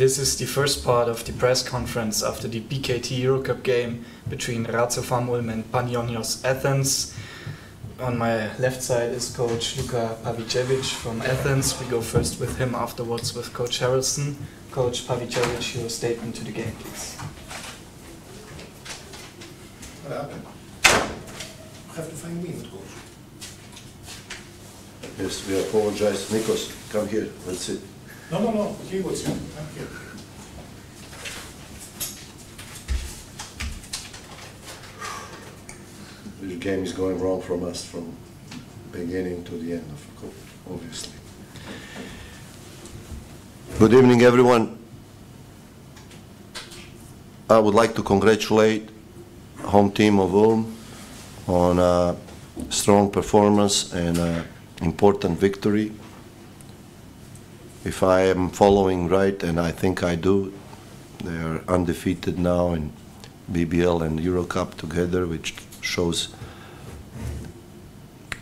This is the first part of the press conference after the BKT Eurocup game between ratiopharm and Panionios Athens. On my left side is Coach Luka Pavicevic from Athens. We go first with him, afterwards with Coach Harrelson. Coach Pavicevic, your statement to the game, please. What happened? You have to find me, coach. Yes, we apologize. Nikos, come here. Let's sit. No. He was here. I'm here. The game is going wrong from us from beginning to the end, obviously. Good evening, everyone. I would like to congratulate home team of Ulm on a strong performance and an important victory. If I am following right, and I think I do, they are undefeated now in BBL and Eurocup together, which shows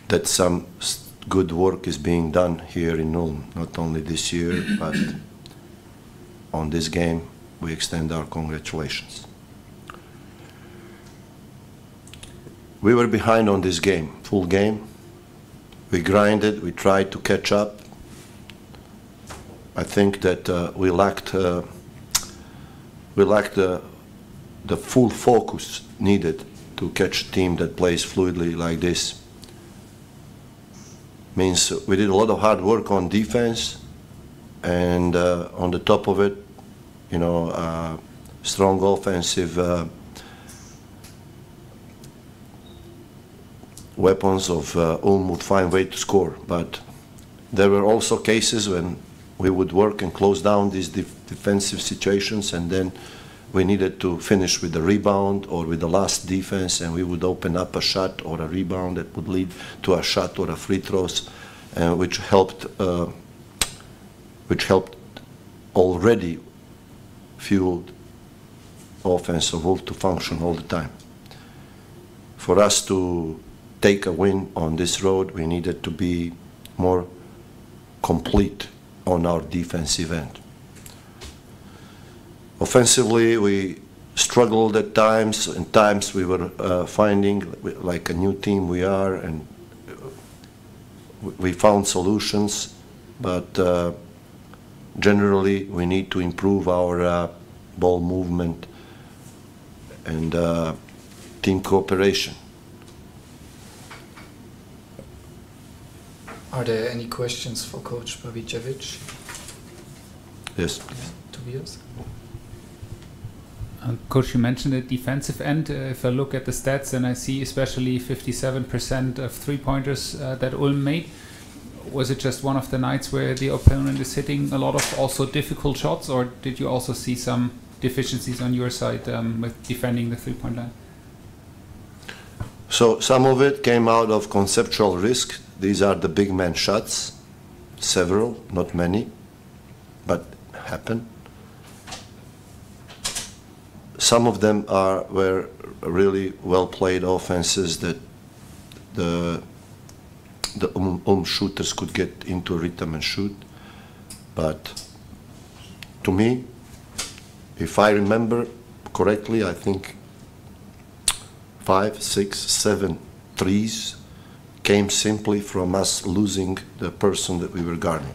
that some good work is being done here in Ulm, not only this year, but on this game we extend our congratulations. We were behind on this game, full game. We grinded, we tried to catch up. I think that we lacked the full focus needed to catch a team that plays fluidly like this. Means we did a lot of hard work on defense, and on the top of it, you know, strong offensive weapons of Ulm would find way to score. But there were also cases when we would work and close down these defensive situations, and then we needed to finish with the rebound or with the last defense, and we would open up a shot or a rebound that would lead to a shot or a free throws, which helped already fueled offense of Wolf to function all the time. For us to take a win on this road, we needed to be more complete on our defensive end. Offensively, we struggled at times. In times we were finding, like a new team we are, and we found solutions, but generally we need to improve our ball movement and team cooperation. Are there any questions for Coach Pavicevic? Yes. Tobias? Coach, you mentioned the defensive end. If I look at the stats, and I see especially 57% of three-pointers that Ulm made. Was it just one of the nights where the opponent is hitting a lot of also difficult shots, or did you also see some deficiencies on your side with defending the three-point line? So some of it came out of conceptual risk. These are the big man shots, several, not many, but happen. Some of them were really well played offenses that the Ulm shooters could get into rhythm and shoot. But to me, if I remember correctly, I think 5, 6, 7 threes came simply from us losing the person that we were guarding.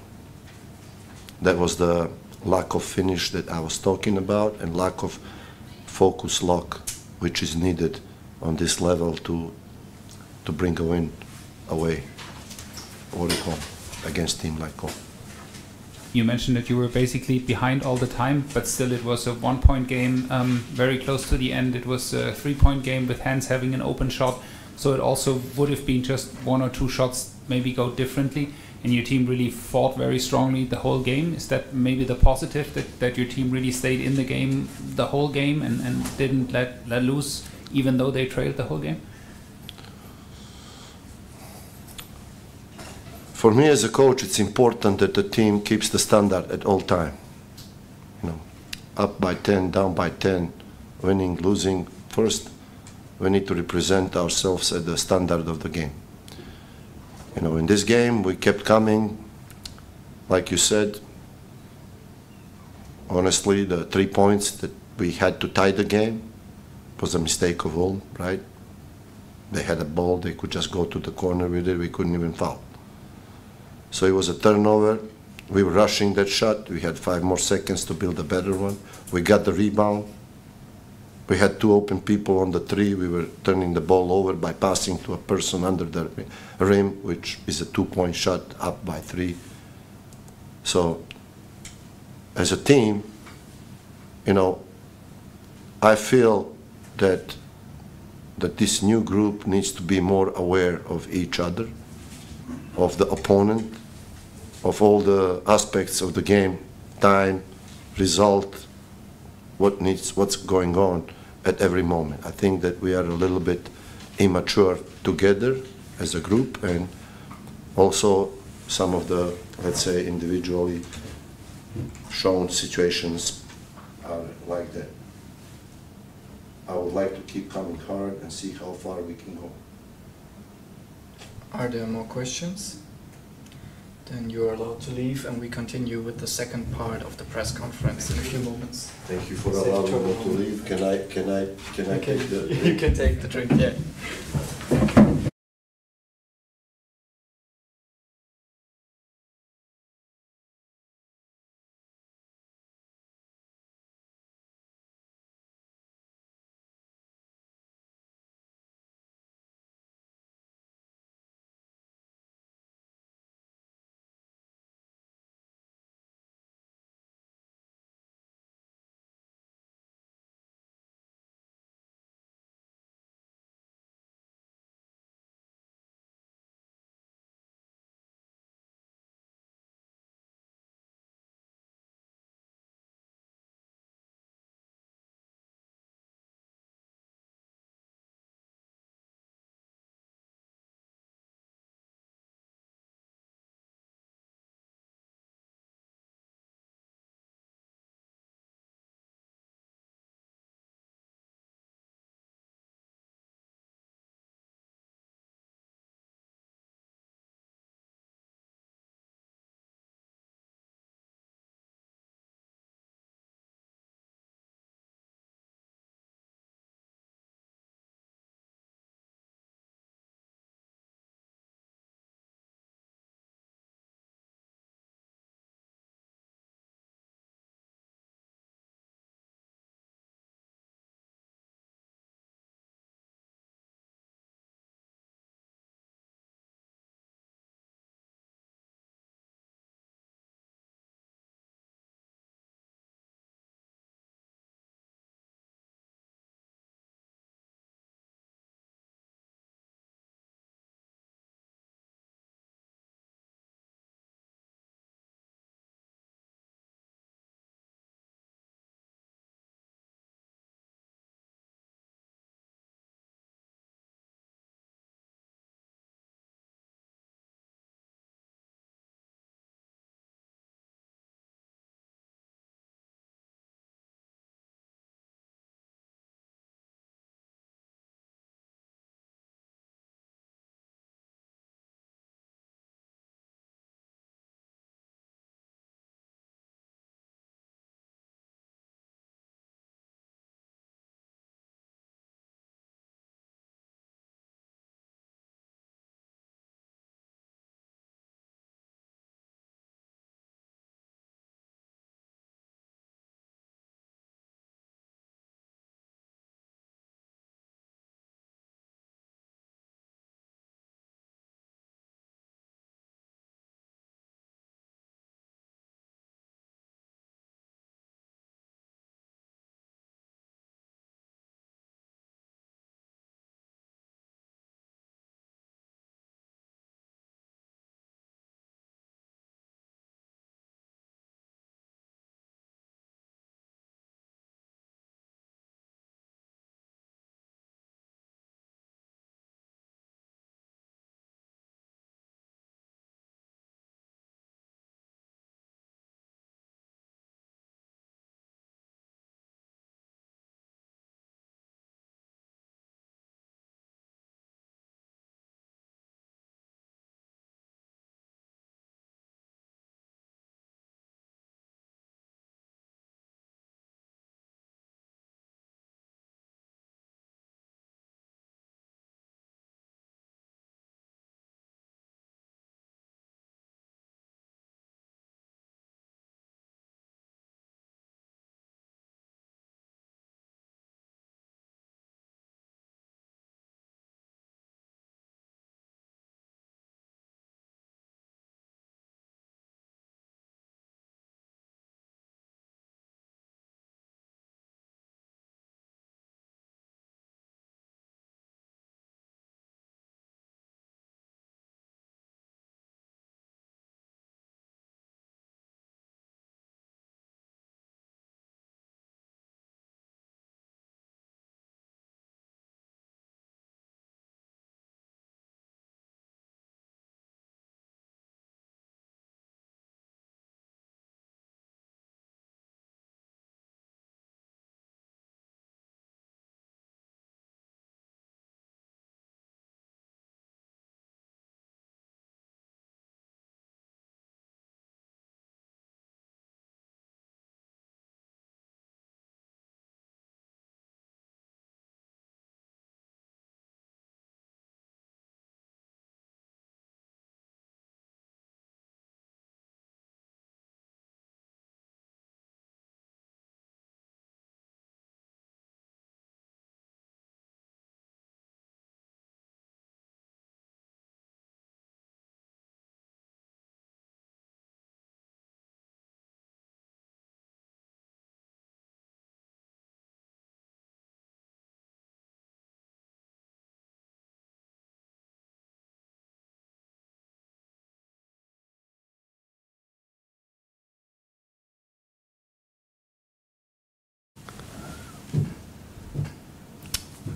That was the lack of finish that I was talking about, and lack of focus lock, which is needed on this level to bring a win away or at home against a team like Ulm. You mentioned that you were basically behind all the time, but still it was a one-point game, very close to the end. It was a three-point game with Hans having an open shot, so it also would have been just one or two shots maybe go differently, and your team really fought very strongly the whole game. Is that maybe the positive, that your team really stayed in the game the whole game and didn't let loose even though they trailed the whole game? For me as a coach, it's important that the team keeps the standard at all time. You know, up by 10, down by 10, winning, losing. First, we need to represent ourselves at the standard of the game. You know, in this game, we kept coming, like you said, honestly, the 3 points that we had to tie the game was a mistake of Ulm, right? They had a ball, they could just go to the corner with it, we couldn't even foul. So it was a turnover. We were rushing that shot. We had 5 more seconds to build a better one. We got the rebound. We had 2 open people on the 3. We were turning the ball over by passing to a person under the rim, which is a 2-point shot up by 3. So as a team, you know, I feel that this new group needs to be more aware of each other, of the opponent, of all the aspects of the game, time, result, what's going on at every moment. I think that we are a little bit immature together as a group, and also some of the, let's say, individually shown situations are like that. I would like to keep coming hard and see how far we can go. Are there more questions? Then you are allowed to leave, and we continue with the second part of the press conference in a few moments. Thank you for Safe allowing me travel. to leave. Can I Okay, take the... you can take the drink, yeah.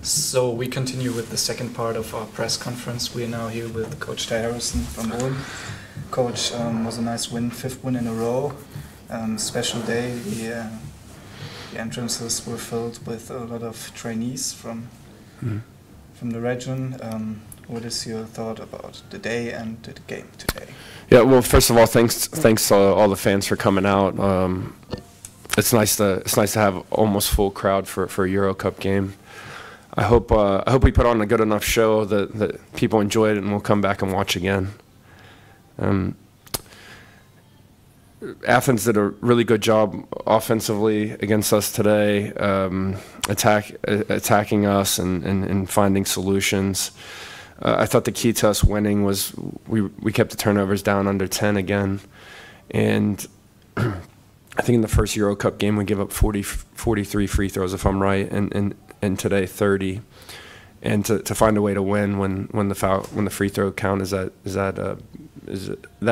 So we continue with the second part of our press conference. We are now here with Coach Harrelson from Ulm. Coach, was a nice win, 5th win in a row. Special day. The entrances were filled with a lot of trainees from the region. What is your thought about the day and the game today? Yeah, well, first of all, thanks to all the fans for coming out. It's nice to have almost full crowd for a Euro Cup game. I hope we put on a good enough show that people enjoyed it and will come back and watch again. Athens did a really good job offensively against us today, attacking us and finding solutions. I thought the key to us winning was we kept the turnovers down under 10 again, and I think in the first Euro Cup game we gave up 43 free throws, if I'm right, and today 30. And to find a way to win when the free throw count is that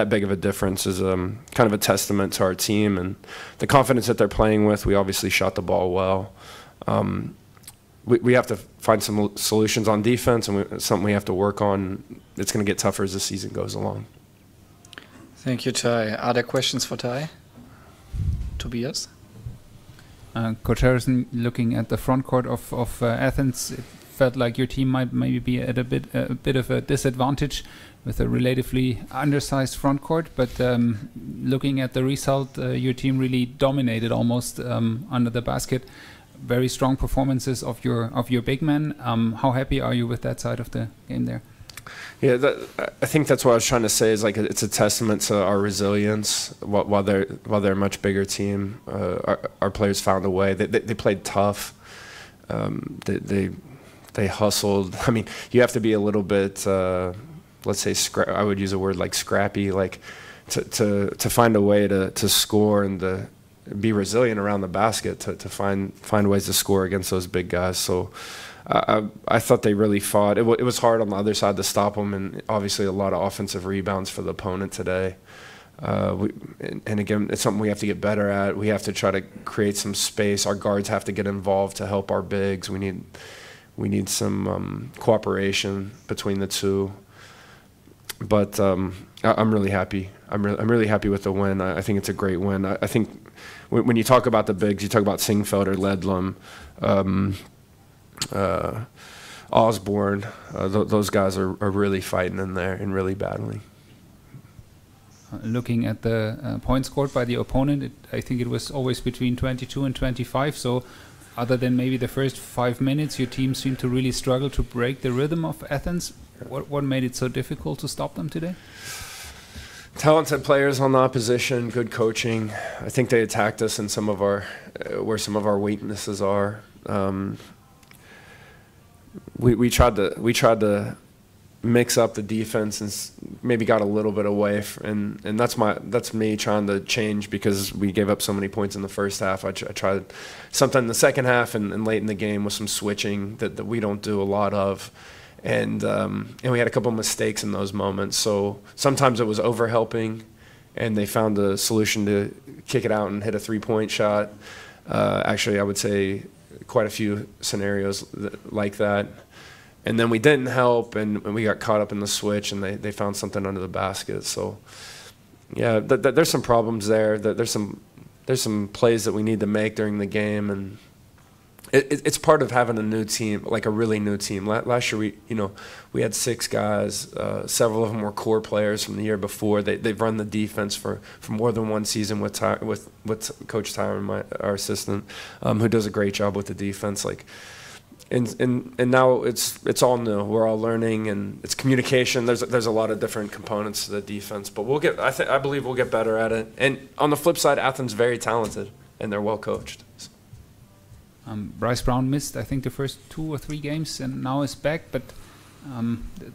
big of a difference is kind of a testament to our team and the confidence that they're playing with. We obviously shot the ball well. We have to find some solutions on defense, and it's something we have to work on. It's going to get tougher as the season goes along. Thank you, Ty. Are there questions for Ty? Tobias? Coach Harrelson, looking at the front court of Athens, it felt like your team might maybe be at a bit of a disadvantage with a relatively undersized front court, but looking at the result, your team really dominated almost under the basket. Very strong performances of your big men. How happy are you with that side of the game there? Yeah, I think that's what I was trying to say. Is like it's a testament to our resilience. While they're a much bigger team, our players found a way. They played tough. They hustled. I mean, you have to be a little bit, let's say, I would use a word like scrappy, like to find a way to score and to be resilient around the basket, to find ways to score against those big guys. So I thought they really fought. It was hard on the other side to stop them, and obviously a lot of offensive rebounds for the opponent today. And again, it's something we have to get better at. We have to try to create some space. Our guards have to get involved to help our bigs. We need some cooperation between the two. But I'm really happy. I'm really happy with the win. I think it's a great win. I think when you talk about the bigs, you talk about Singfelder, Ledlum, Osborne. Those guys are really fighting in there and really battling. Looking at the points scored by the opponent, I think it was always between 22 and 25. So other than maybe the first 5 minutes, your team seemed to really struggle to break the rhythm of Athens. What made it so difficult to stop them today? Talented players on the opposition, good coaching. I think they attacked us in some of our where some of our weaknesses are. We tried to mix up the defense and maybe got a little bit away, and that's me trying to change because we gave up so many points in the first half. I tried something in the second half and late in the game with some switching that we don't do a lot of. And we had a couple of mistakes in those moments. So sometimes it was overhelping, and they found a solution to kick it out and hit a three-point shot. Actually, I would say quite a few scenarios like that. And then we didn't help, and we got caught up in the switch, and they found something under the basket. So, yeah, there's some problems there. There's some plays that we need to make during the game, and it's part of having a new team, like a really new team. Last year we had 6 guys. Several of them were core players from the year before. They've run the defense for more than one season with Coach Tyron, our assistant, who does a great job with the defense. And now it's all new. We're all learning, and it's communication. There's a lot of different components to the defense, but I believe we'll get better at it. And on the flip side, Athens very talented, and they're well coached. Bryce Brown missed, I think, the first 2 or 3 games, and now is back. But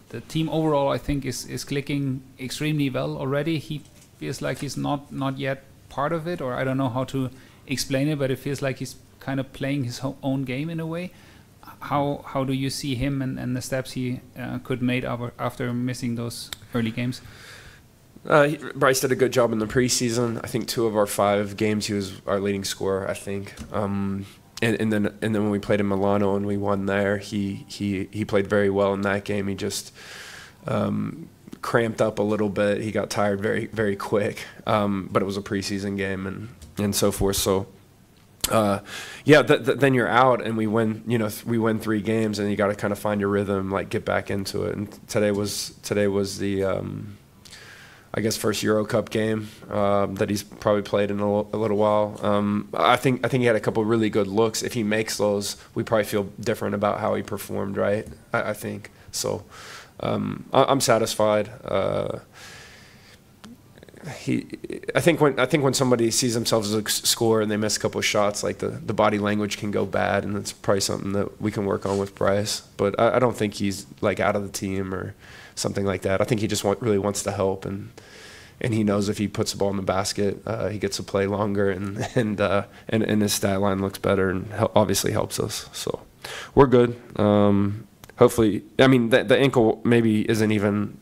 the team overall, I think, is clicking extremely well already. He feels like he's not yet part of it, or I don't know how to explain it, but it feels like he's kind of playing his own game in a way. How do you see him and the steps he could make after missing those early games? Bryce did a good job in the preseason. I think 2 of our 5 games he was our leading scorer, I think. and then when we played in Milano and we won there, he played very well in that game. He just cramped up a little bit. He got tired very, very quick. But it was a preseason game and so forth. So then you're out and we win. We win 3 games and you got to kind of find your rhythm, like get back into it. And today was the I guess first Euro Cup game that he's probably played in a little while. I think he had a couple really good looks. If he makes those, we probably feel different about how he performed, right? I think so. I'm satisfied. I think when somebody sees themselves as a scorer and they miss a couple of shots, like the body language can go bad, and it's probably something that we can work on with Bryce. But I don't think he's like out of the team or something like that. I think he just really wants to help, and he knows if he puts the ball in the basket, he gets to play longer, and his stat line looks better, and obviously helps us. So we're good. Hopefully, I mean the ankle maybe isn't even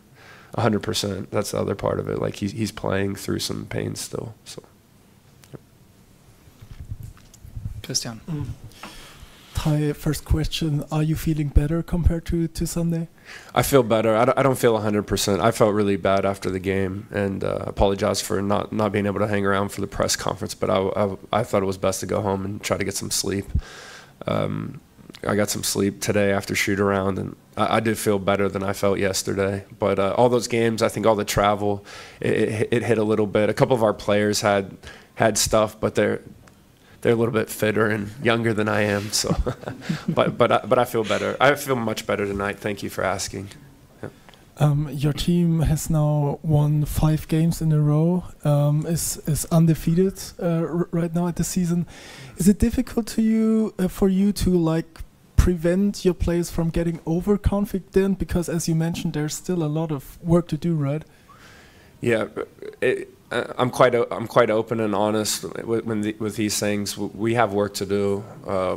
100%. That's the other part of it. Like he's playing through some pain still. So. Christian. Hi, first question. Are you feeling better compared to Sunday? I feel better. I don't feel 100%. I felt really bad after the game, and apologize for not being able to hang around for the press conference, but I thought it was best to go home and try to get some sleep. I got some sleep today after shoot around, and I did feel better than I felt yesterday. But all those games, I think all the travel, it hit a little bit. A couple of our players had stuff, but they're a little bit fitter and younger than I am. So, but I feel better. I feel much better tonight. Thank you for asking. Yeah. Your team has now won 5 games in a row. Is undefeated right now at the season. Is it difficult for you to like prevent your players from getting overconfident? Because as you mentioned, there's still a lot of work to do, right? Yeah. I'm quite open and honest with these things. We have work to do.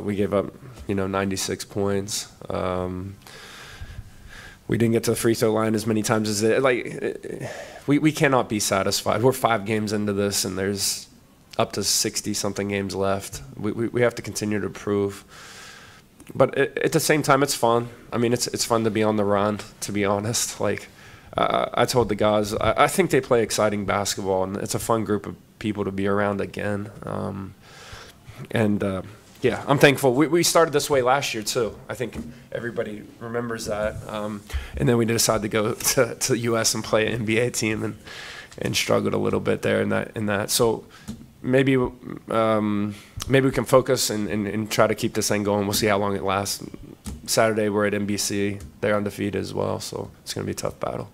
We gave up, 96 points. We didn't get to the free throw line as many times as we cannot be satisfied. We're 5 games into this, and there's up to 60 something games left. We have to continue to improve. But at the same time, it's fun. I mean, it's fun to be on the run. To be honest, I told the guys, I think they play exciting basketball, and it's a fun group of people to be around again. Yeah, I'm thankful. We started this way last year too. I think everybody remembers that. And then we decided to go to the U.S. and play an NBA team, and struggled a little bit there in that. So maybe we can focus and try to keep this thing going. We'll see how long it lasts. Saturday we're at NBC. They're undefeated as well, so it's going to be a tough battle.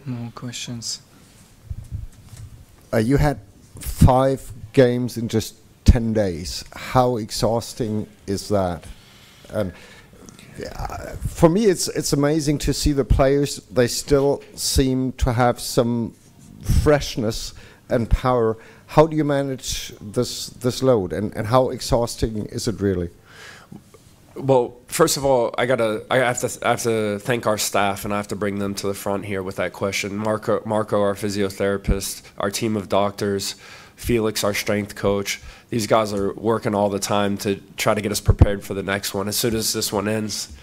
More questions? You had 5 games in just 10 days. How exhausting is that? And for me, it's amazing to see the players. They still seem to have some freshness and power. How do you manage this load, and how exhausting is it really? Well, first of all, I have to thank our staff, and I have to bring them to the front here with that question. Marco, our physiotherapist, our team of doctors, Felix, our strength coach. These guys are working all the time to try to get us prepared for the next one. As soon as this one ends,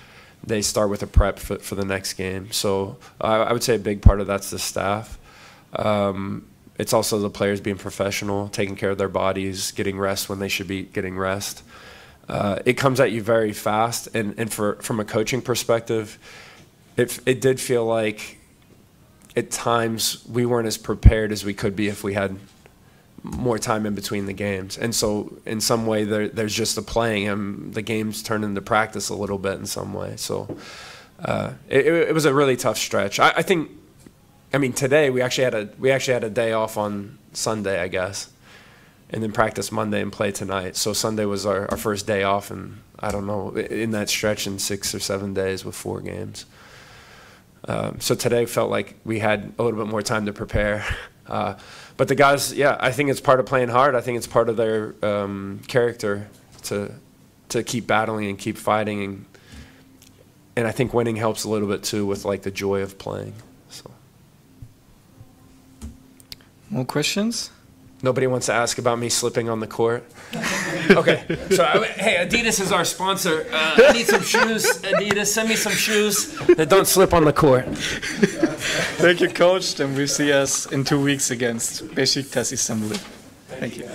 they start with a prep for the next game. So I would say a big part of that's the staff. It's also the players being professional, taking care of their bodies, getting rest when they should be getting rest. It comes at you very fast, and from a coaching perspective, it did feel like at times we weren't as prepared as we could be if we had more time in between the games. And so in some way there's just the playing, and the games turn into practice a little bit in some way. So it was a really tough stretch. I mean today we actually had a day off on Sunday, I guess, and then practice Monday and play tonight. So Sunday was our first day off, and I don't know, in that stretch in 6 or 7 days with 4 games. So today felt like we had a little bit more time to prepare. But the guys, yeah, I think it's part of playing hard. I think it's part of their character to keep battling and keep fighting, and I think winning helps a little bit too with like the joy of playing. So. More questions? Nobody wants to ask about me slipping on the court. Okay, so hey, Adidas is our sponsor. I need some shoes. Adidas, send me some shoes that don't slip on the court. Thank you, Coach. Then we'll see us in 2 weeks against Beşiktaş Istanbul. Thank you.